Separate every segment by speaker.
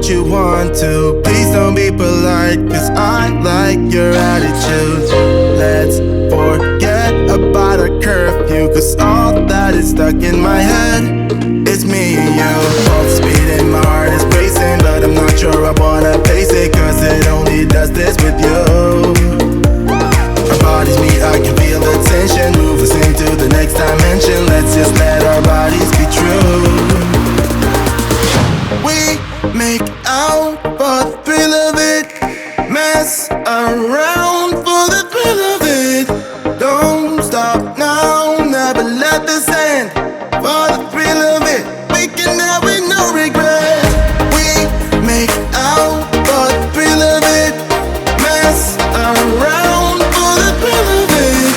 Speaker 1: you want to. Please don't be polite, cause I like your attitude. Let's forget about a curfew, cause all that is stuck in my head is me and you. Both speed and my heart is racing, but I'm not sure I wanna pace it, cause it only does this with you. Our bodies meet, I can feel the tension, move us into the next dimension. Let's just let our bodies be true. We make out for the thrill of it, mess around for the thrill of it. Don't stop now, never let this end. For the thrill of it, we can have it, no regret. We make out for the thrill of it, mess around for the thrill of it.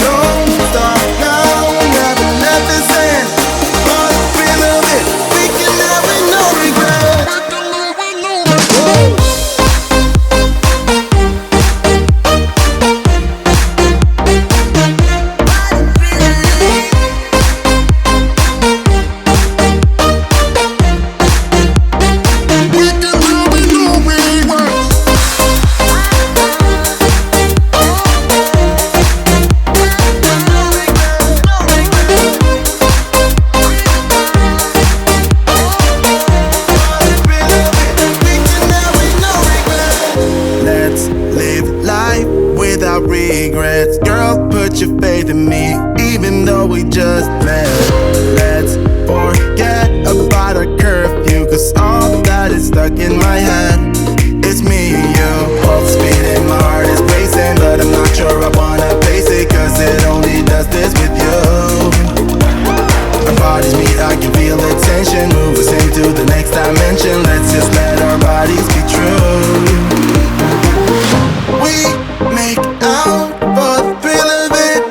Speaker 1: Don't stop now, never let this end. For the thrill of it, we can have it, no regret. Let's live life without regrets. Girl, put your faith in me, even though we just met. Let's forget about a curfew, cause all that is stuck in my head is me and you. Both speed and my heart is racing, but I'm not sure I wanna pace it, cause it only does this with you. Our bodies meet, I can feel the tension, move us into the next dimension. Let's just let our bodies be true. We make out for the thrill of it,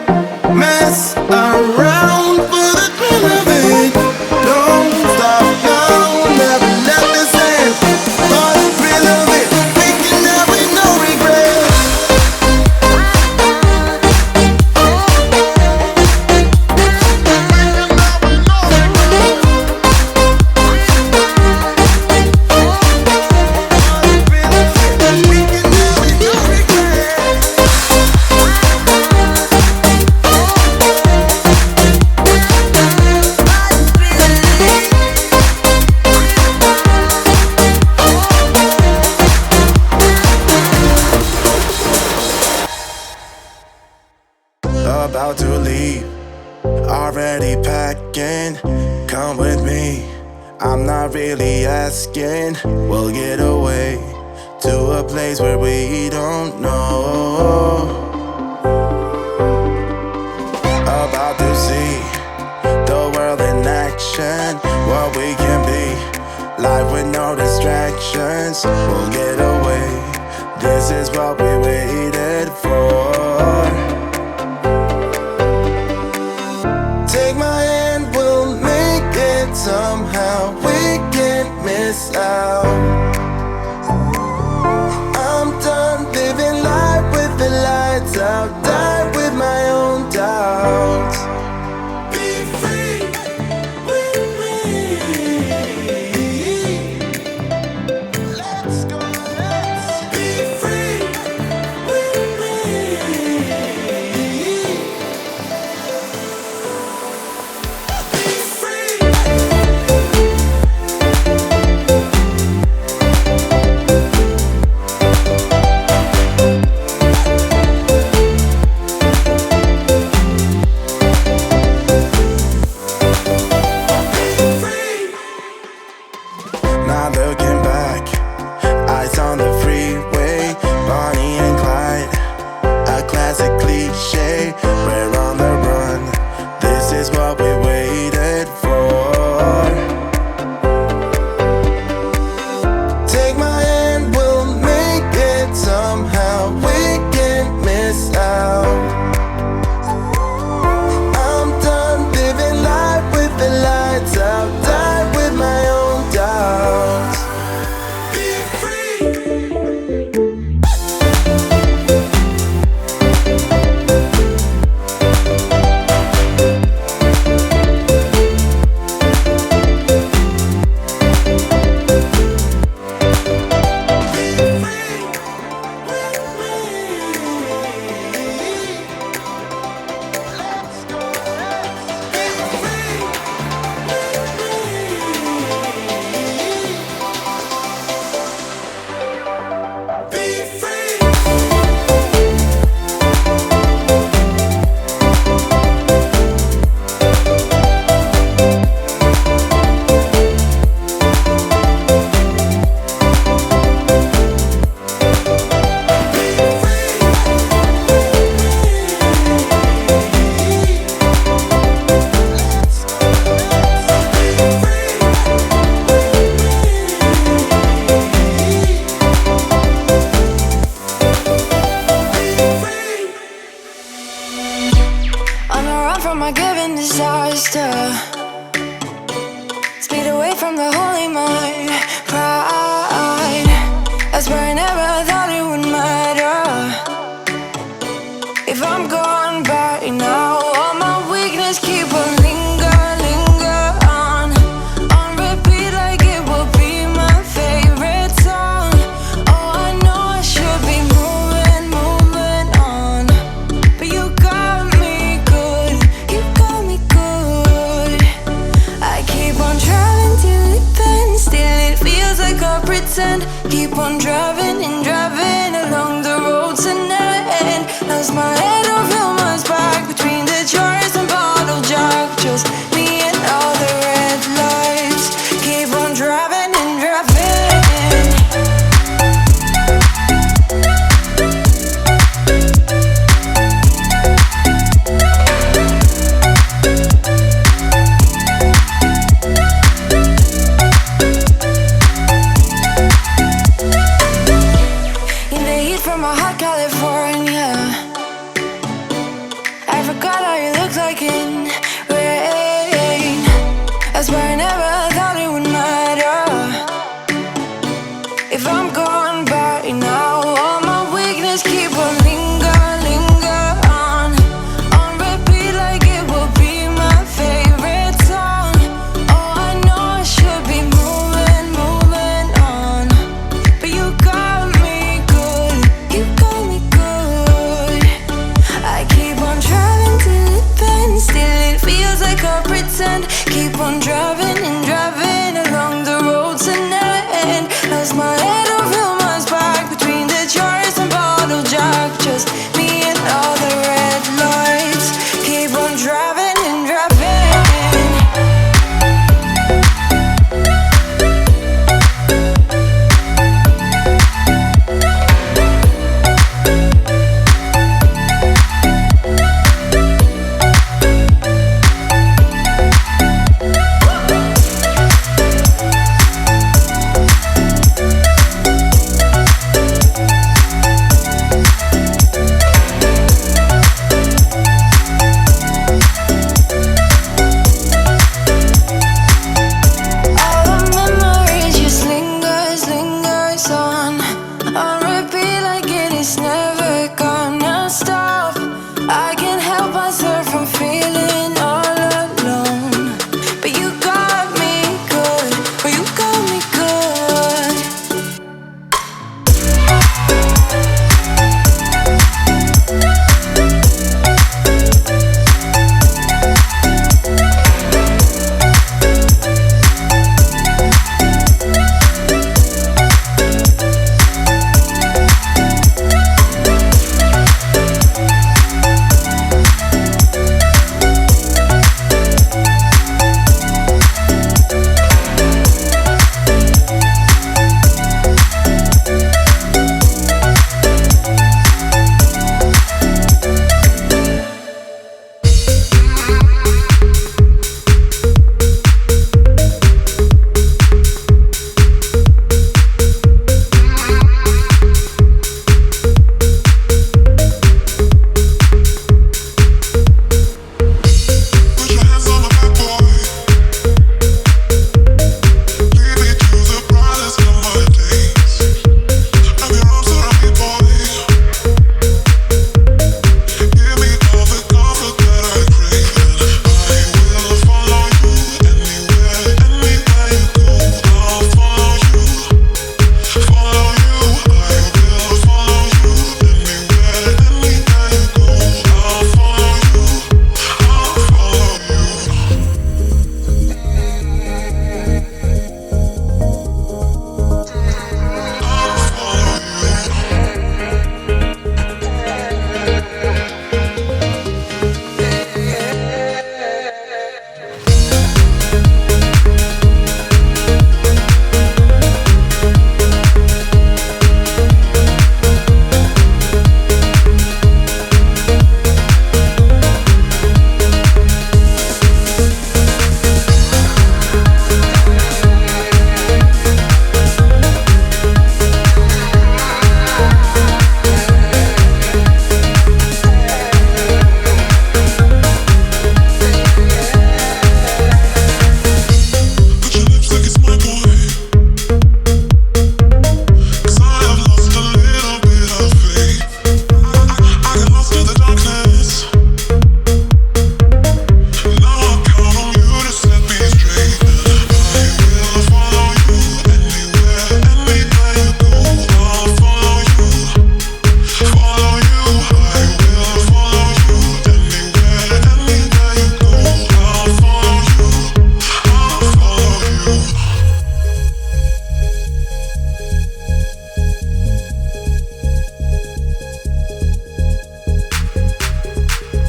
Speaker 1: mess around for the thrill of it. Don't stop now, never let this end. For the thrill of it, we can have it, no regret. About to leave, already packing. Come with me, I'm not really asking. We'll get away to a place where we don't know. About to see the world in action, what we can be, life with no distractions. We'll get away, this is what we waited for. Take my hand, we'll make it somehow. We can't miss out. I'm done living life with the lights out. Die with my own doubts. Be free with me. Let's go, let's be free with me.
Speaker 2: from a given disaster. Speed away from the holy mind. Pride, I swear I never thought it would matter. If I'm gone by now, all my weakness keep on linger on repeat like it will be my favorite song. Oh, I know I should be moving on, but you got me good, you got me good. I keep on driving till it bends, still it feels like I pretend. Keep on driving and driving along the road tonight. Lost my head over my back between the jars and bottle jack. Just me and all the red lights. Keep on driving and driving. In the heat from a hot California, I forgot how you looked like in